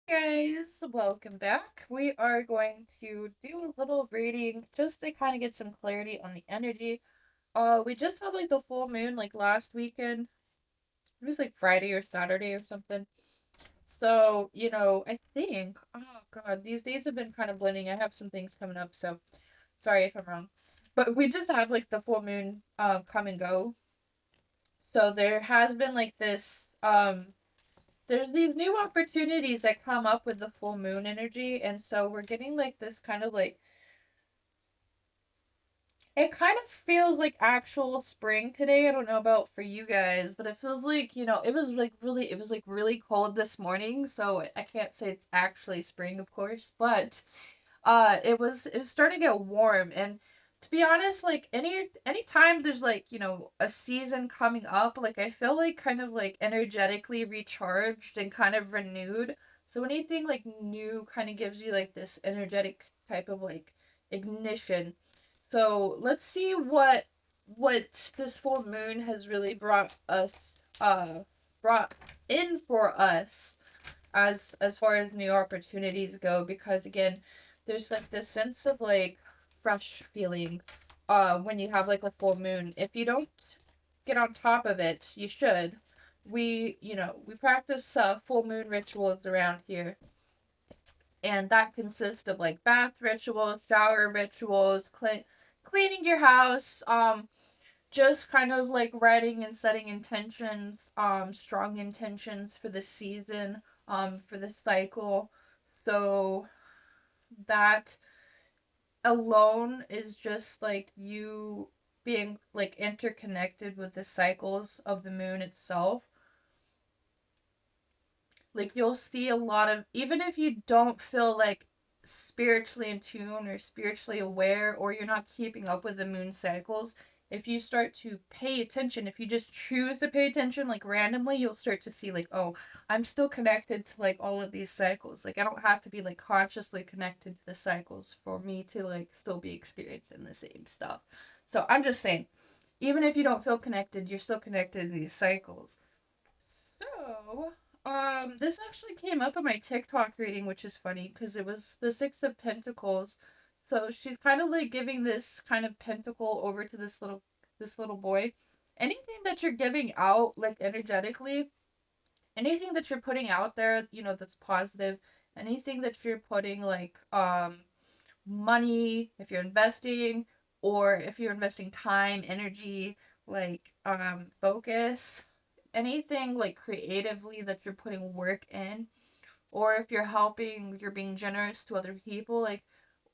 Guys, welcome back. We are going to do a little reading just to kind of get some clarity on the energy. We just had like the full moon like last weekend. It was like Friday or Saturday or something. So, I think, oh God, these days have been kind of blending. I have some things coming up, so sorry if I'm wrong. But we just had like the full moon come and go. So there has been like this there's these new opportunities that come up with the full moon energy, and so we're getting like this kind of like it kind of feels like actual spring today. I don't know about for you guys, but it feels like, it was like really cold this morning, so I can't say it's actually spring, of course, but it was starting to get warm. And to be honest, like anytime there's like, a season coming up, like I feel like kind of like energetically recharged and kind of renewed. So anything like new kind of gives you like this energetic type of like ignition. So let's see what this full moon has really brought in for us as far as new opportunities go, because again, there's like this sense of like fresh feeling when you have like a full moon. If you don't get on top of it, you should. We practice full moon rituals around here, and that consists of like bath rituals, shower rituals, cleaning your house, just kind of like writing and setting intentions, strong intentions for the season, for the cycle. So that alone is just like you being like interconnected with the cycles of the moon itself. Like you'll see a lot of, even if you don't feel like spiritually in tune or spiritually aware, or you're not keeping up with the moon cycles, if you start to pay attention, if you just choose to pay attention like randomly, you'll start to see like, oh, I'm still connected to like all of these cycles. Like I don't have to be like consciously connected to the cycles for me to like still be experiencing the same stuff. So I'm just saying, even if you don't feel connected, you're still connected to these cycles. So, this actually came up in my TikTok reading, which is funny because it was the Six of Pentacles. So she's kind of like giving this kind of pentacle over to this little boy. Anything that you're giving out, like energetically, anything that you're putting out there, that's positive. Anything that you're putting like money, if you're investing, or if you're investing time, energy, like focus, anything like creatively that you're putting work in, or if you're helping, you're being generous to other people, like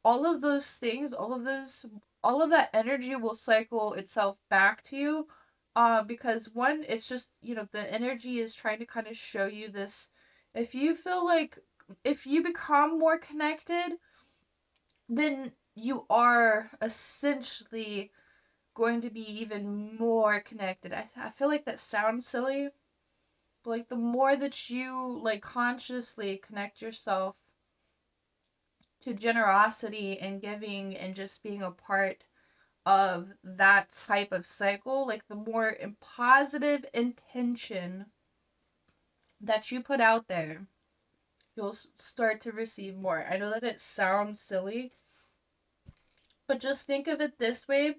all of those things, all of that energy will cycle itself back to you. Because one, it's just, the energy is trying to kind of show you this. If you feel like, if you become more connected, then you are essentially going to be even more connected. I feel like that sounds silly, but like the more that you like consciously connect yourself to generosity and giving and just being a part of that type of cycle, like the more positive intention that you put out there, you'll start to receive more. I know that it sounds silly, but just think of it this way.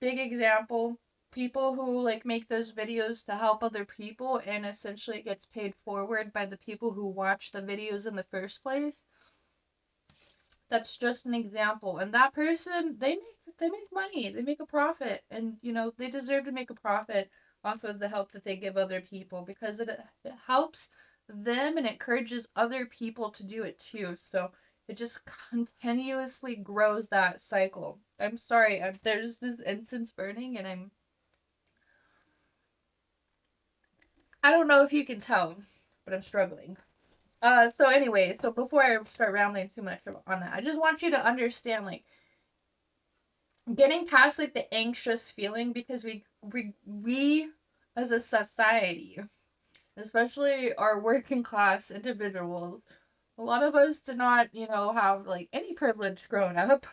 Big example, people who like make those videos to help other people and essentially gets paid forward by the people who watch the videos in the first place. That's just an example. And that person, they make money, they make a profit, and they deserve to make a profit off of the help that they give other people, because it helps them and encourages other people to do it too. So it just continuously grows that cycle. I'm sorry, there's this incense burning, and I don't know if you can tell, but I'm struggling. So anyway, so before I start rambling too much on that, I just want you to understand, like, getting past like the anxious feeling, because we as a society, especially our working class individuals, a lot of us did not, have like any privilege growing up,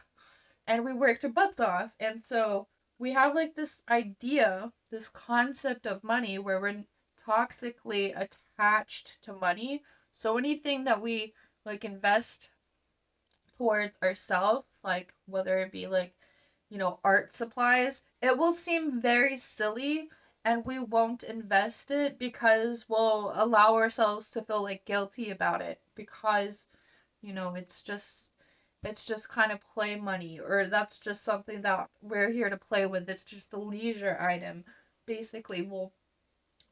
and we worked our butts off, and so we have like this idea, this concept of money where we're toxically attached to money. So anything that we like invest towards ourselves, like whether it be like, art supplies, it will seem very silly and we won't invest it because we'll allow ourselves to feel like guilty about it because, it's just kind of play money, or that's just something that we're here to play with. It's just a leisure item. Basically, we'll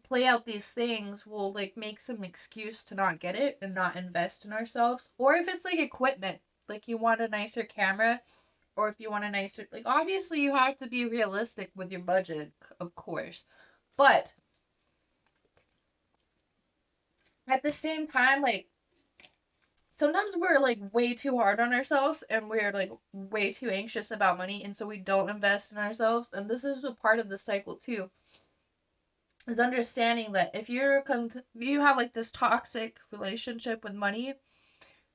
play out these things, we'll like make some excuse to not get it and not invest in ourselves. Or if it's like equipment, like you want a nicer camera, or if you want a nicer, like, obviously you have to be realistic with your budget, of course. But at the same time, like, sometimes we're like way too hard on ourselves and we're like way too anxious about money, and so we don't invest in ourselves. And this is a part of the cycle too, is understanding that if you have like this toxic relationship with money,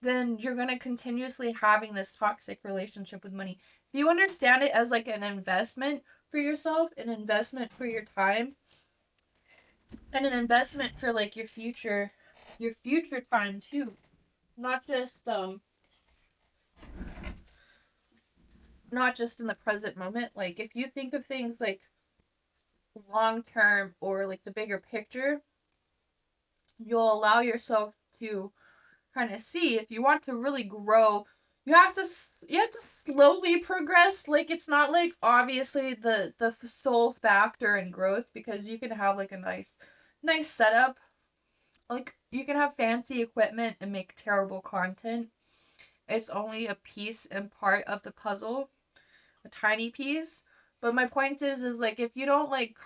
then you're going to continuously having this toxic relationship with money. If you understand it as like an investment for yourself, an investment for your time, and an investment for like your future time too, not just not just in the present moment. Like, if you think of things like long term or like the bigger picture, you'll allow yourself to kind of see, if you want to really grow, you have to slowly progress. Like, it's not like obviously the sole factor in growth, because you can have like a nice setup, like you can have fancy equipment and make terrible content. It's only a piece and part of the puzzle, a tiny piece. But my point is like, if you don't like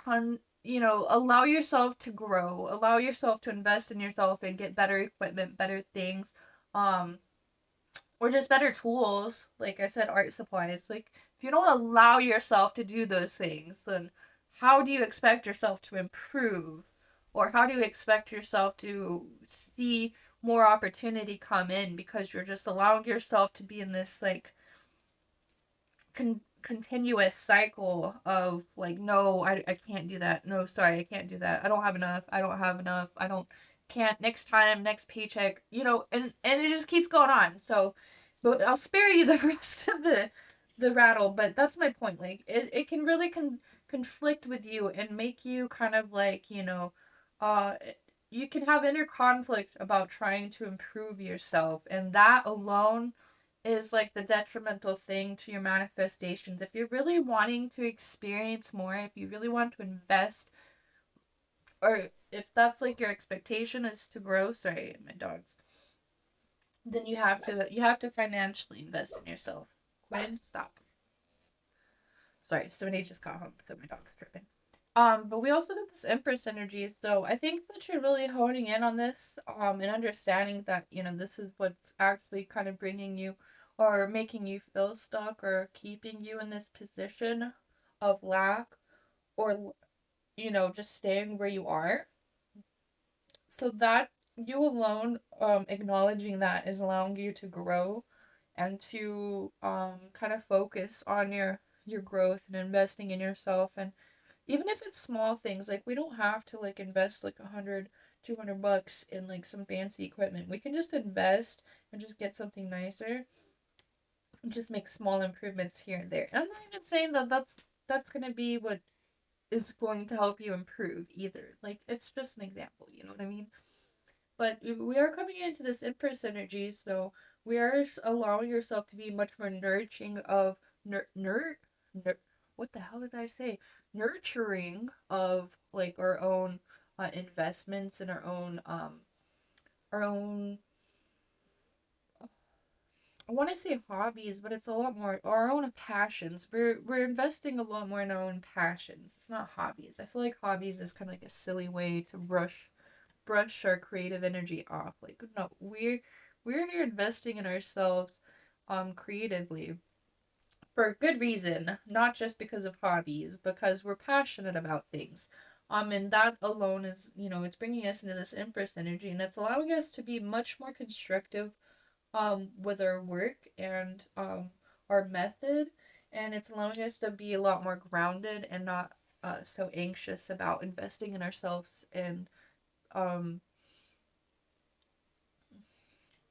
allow yourself to grow, allow yourself to invest in yourself and get better equipment, better things, um, or just better tools, like I said, art supplies. Like, if you don't allow yourself to do those things, then how do you expect yourself to improve? Or how do you expect yourself to see more opportunity come in, because you're just allowing yourself to be in this like continuous cycle of like, no, I can't do that, no, sorry, I can't do that, I don't have enough, I don't can't, next time, next paycheck, and it just keeps going on. So, but I'll spare you the rest of the rattle. But that's my point. Like, it can really conflict with you and make you kind of like, uh you can have inner conflict about trying to improve yourself, and that alone is like the detrimental thing to your manifestations. If you're really wanting to experience more, if you really want to invest, or if that's like your expectation is to grow, sorry, my dogs, then you have to financially invest in yourself. Quinn, stop. Sorry, somebody just got home, so my dog's tripping. But we also got this Empress energy, so I think that you're really honing in on this, and understanding that, this is what's actually kind of bringing you or making you feel stuck or keeping you in this position of lack, or, just staying where you are. So that you alone, acknowledging that, is allowing you to grow and to kind of focus on your growth and investing in yourself. And even if it's small things, like, we don't have to like invest like 100, $200 in like some fancy equipment. We can just invest and just get something nicer and just make small improvements here and there. And I'm not even saying that that's going to be what is going to help you improve either. Like, it's just an example, you know what I mean? But we are coming into this Empress energy, so we are allowing yourself to be much more nurturing of what the hell did I say? Nurturing of like our own investments and our own. I want to say hobbies, but it's a lot more our own passions. We're investing a lot more in our own passions. It's not hobbies. I feel like hobbies is kind of like a silly way to brush our creative energy off. Like, no, we're here investing in ourselves creatively for a good reason, not just because of hobbies, because we're passionate about things. And that alone is, it's bringing us into this Empress energy, and it's allowing us to be much more constructive with our work and our method, and it's allowing us to be a lot more grounded and not so anxious about investing in ourselves and um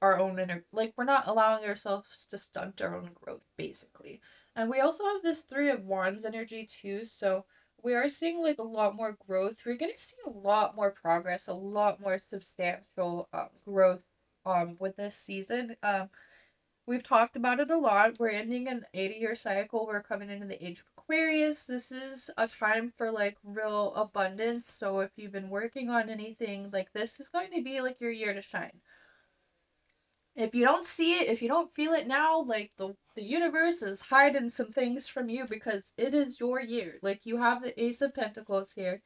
our own inner, like we're not allowing ourselves to stunt our own growth, basically. And we also have this Three of Wands energy too, so we are seeing like a lot more growth. We're gonna see a lot more progress, a lot more substantial growth with this season. We've talked about it a lot. We're ending an 80-year cycle. We're coming into the age of Aquarius. This is a time for like real abundance. So if you've been working on anything, like this is going to be like your year to shine. If you don't see it, if you don't feel it now, like the universe is hiding some things from you because it is your year. Like you have the Ace of Pentacles here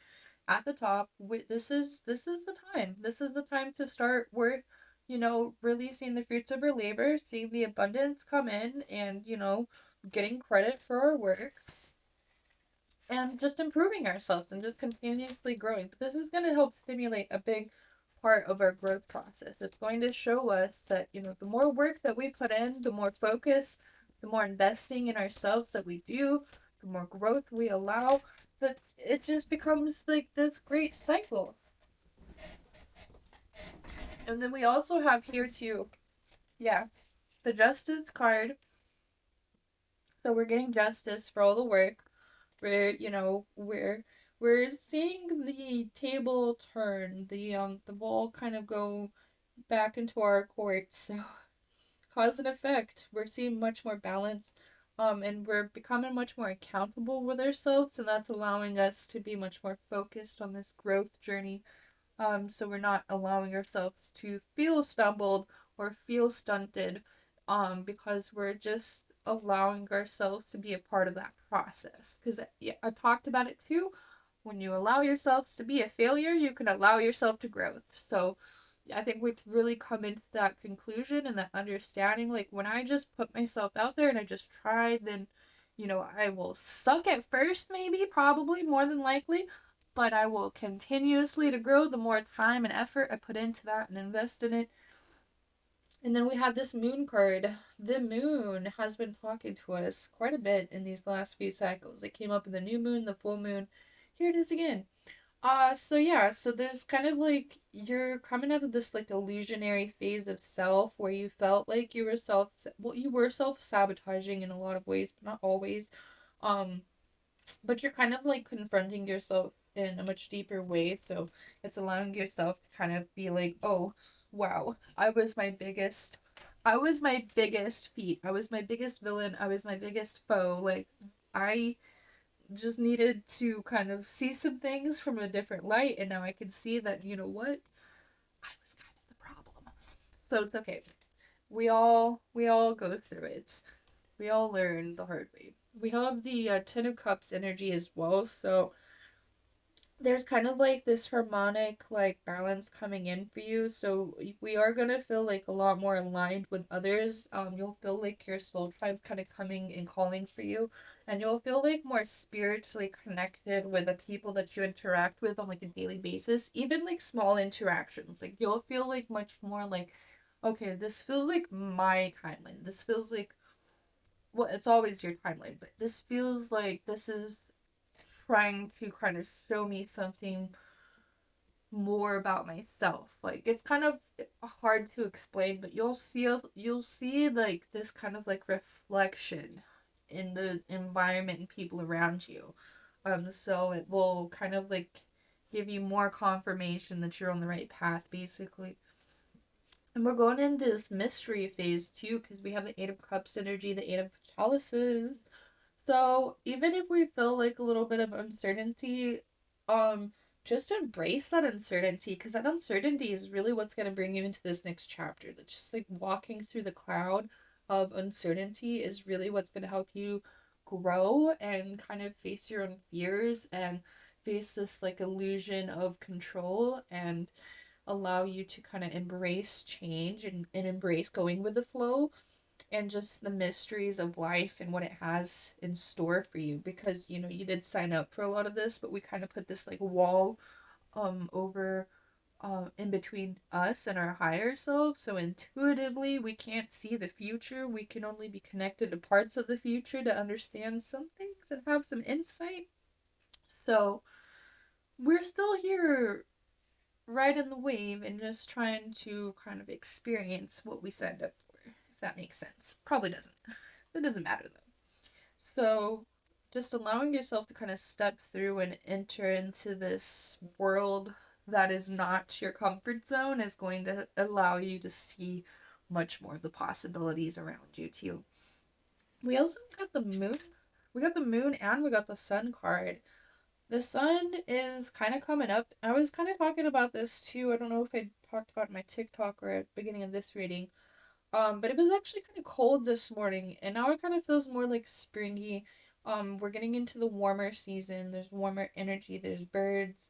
at the top. This is the time. This is the time to start work, really seeing the fruits of our labor, seeing the abundance come in, and getting credit for our work and just improving ourselves and just continuously growing. But this is going to help stimulate a big part of our growth process. It's going to show us that, the more work that we put in, the more focus, the more investing in ourselves that we do, the more growth we allow, that it just becomes like this great cycle. And then we also have here too, yeah, the Justice card. So we're getting justice for all the work. We're seeing the table turn, the ball kind of go back into our court. So cause and effect. We're seeing much more balance. And we're becoming much more accountable with ourselves, and that's allowing us to be much more focused on this growth journey. So we're not allowing ourselves to feel stumbled or feel stunted, because we're just allowing ourselves to be a part of that process. Because yeah, I talked about it too. When you allow yourself to be a failure, you can allow yourself to grow. So I think we've really come into that conclusion and that understanding. Like when I just put myself out there and I just tried, then I will suck at first, maybe, probably, more than likely, but I will continuously to grow the more time and effort I put into that and invest in it. And then we have this moon card. The moon has been talking to us quite a bit in these last few cycles. It came up in the new moon, the full moon. Here it is again. So yeah, so there's kind of like you're coming out of this like illusionary phase of self where you felt like you were self-sabotaging in a lot of ways, but not always. Um, but you're kind of like confronting yourself in a much deeper way, so it's allowing yourself to kind of be like, oh wow, I was my biggest feat, I was my biggest villain, I was my biggest foe. Like I just needed to kind of see some things from a different light, and now I can see that, you know what, I was kind of the problem. So it's okay. We all go through it. We all learn the hard way. We have the Ten of Cups energy as well, so there's kind of like this harmonic like balance coming in for you. So we are gonna feel like a lot more aligned with others. You'll feel like your soul tribe's kind of coming and calling for you, and you'll feel like more spiritually connected with the people that you interact with on like a daily basis. Even like small interactions, like you'll feel like much more like, okay, this feels like my timeline. This feels like, well, it's always your timeline, but this feels like this is trying to kind of show me something more about myself. Like it's kind of hard to explain, but you'll see like this kind of like reflection in the environment and people around you. So it will kind of like give you more confirmation that you're on the right path, basically. And we're going into this mystery phase too, because we have the Eight of Cups energy, the Eight of Chalices. So even if we feel like a little bit of uncertainty, um, just embrace that uncertainty, because that uncertainty is really what's going to bring you into this next chapter. That just like walking through the cloud of uncertainty is really what's going to help you grow and kind of face your own fears and face this like illusion of control and allow you to kind of embrace change and embrace going with the flow and just the mysteries of life and what it has in store for you, because you did sign up for a lot of this, but we kind of put this like wall over in between us and our higher self, so intuitively we can't see the future. We can only be connected to parts of the future to understand some things and have some insight. So we're still here riding the wave and just trying to kind of experience what we signed up for, if that makes sense. Probably doesn't. It doesn't matter though. So, just allowing yourself to kind of step through and enter into this world that is not your comfort zone is going to allow you to see much more of the possibilities around you too. We also got the moon. We got the moon and we got the sun card. The sun is kind of coming up. I was kind of talking about this too. I don't know if I talked about my TikTok or at the beginning of this reading. But it was actually kind of cold this morning, and now it kind of feels more like springy. We're getting into the warmer season. There's warmer energy. There's birds.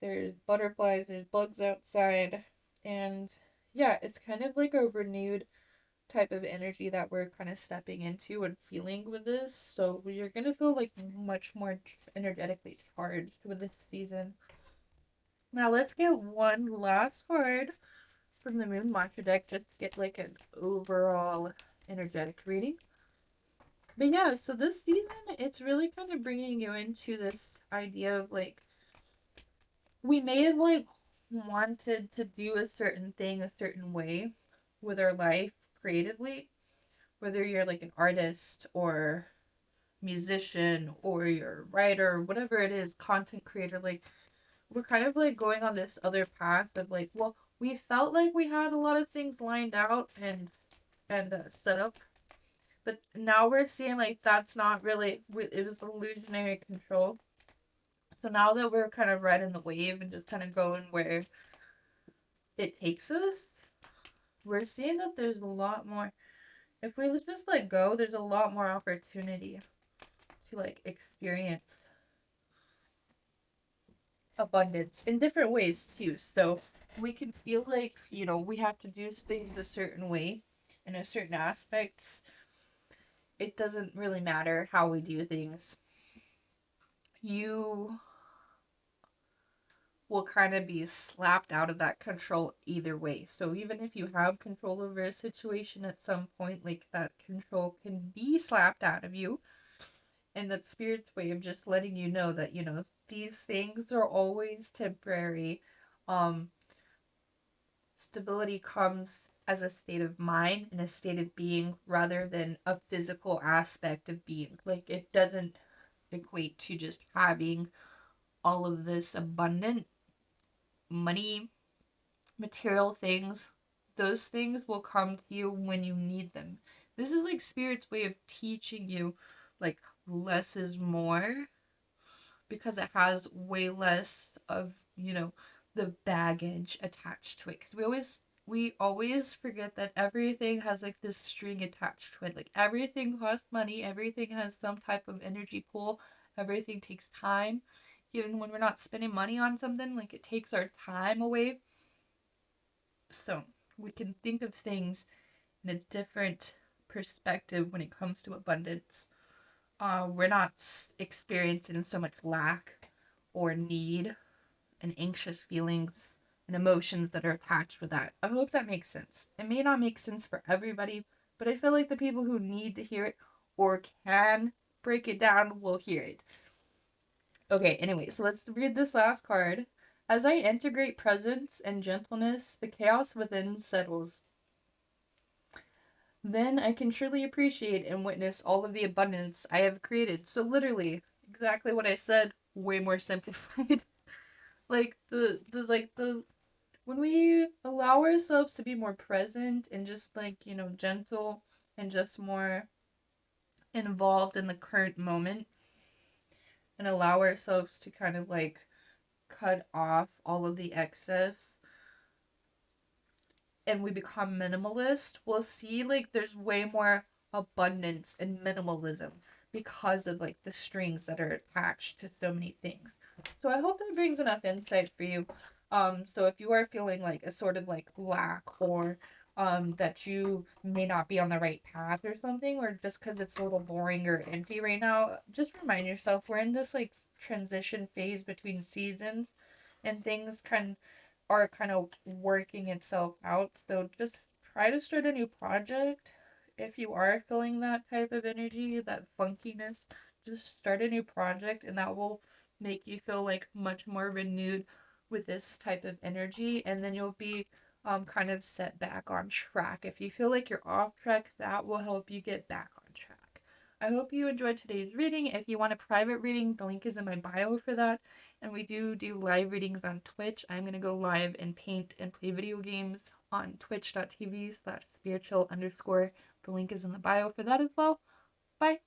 There's butterflies. There's bugs outside, and yeah, it's kind of like a renewed type of energy that we're kind of stepping into and feeling with this. So you're gonna feel like much more energetically charged with this season. Now let's get one last card from the Moon Mantra deck just to get like an overall energetic reading. But yeah, so this season it's really kind of bringing you into this idea of like we may have like wanted to do a certain thing a certain way with our life creatively, whether you're like an artist or musician or you're a writer, whatever it is, content creator, like we're kind of like going on this other path of like, well, we felt like we had a lot of things lined out and set up, but now we're seeing like that's not really it was illusionary control. So now that we're kind of riding the wave and just kind of going where it takes us, we're seeing that there's a lot more. If we just let go, there's a lot more opportunity to like experience abundance in different ways too. So we can feel like, we have to do things a certain way in a certain aspects. It doesn't really matter how we do things. You will kind of be slapped out of that control either way. So even if you have control over a situation at some point, like that control can be slapped out of you. And that spirit's way of just letting you know that, these things are always temporary. Um, Stability comes as a state of mind and a state of being rather than a physical aspect of being. Like it doesn't equate to just having all of this abundant money, material things. Those things will come to you when you need them. This is like spirit's way of teaching you like less is more because it has way less of, the baggage attached to it. Because we always forget that everything has like this string attached to it. Like everything costs money, everything has some type of energy pool, everything takes time. Even when we're not spending money on something, like it takes our time away. So we can think of things in a different perspective when it comes to abundance. We're not experiencing so much lack or need and anxious feelings and emotions that are attached with that. I hope that makes sense. It may not make sense for everybody, but I feel like the people who need to hear it or can break it down will hear it. Okay, anyway, so let's read this last card. As I integrate presence and gentleness, the chaos within settles. Then I can truly appreciate and witness all of the abundance I have created. So literally, exactly what I said, way more simplified. like the when we allow ourselves to be more present and just like, gentle and just more involved in the current moment and allow ourselves to kind of like cut off all of the excess and we become minimalist, we'll see like there's way more abundance and minimalism because of like the strings that are attached to so many things. So I hope that brings enough insight for you. So if you are feeling like a sort of like lack or that you may not be on the right path or something, or just because it's a little boring or empty right now, just remind yourself we're in this like transition phase between seasons and things are kind of working itself out. So just try to start a new project. If you are feeling that type of energy, that funkiness, just start a new project and that will make you feel like much more renewed with this type of energy, and then you'll be kind of set back on track. If you feel like you're off track, that will help you get back on track. I hope you enjoyed today's reading. If you want a private reading, the link is in my bio for that. And we do live readings on Twitch. I'm going to go live and paint and play video games on twitch.tv/spiritual_. The link is in the bio for that as well. Bye.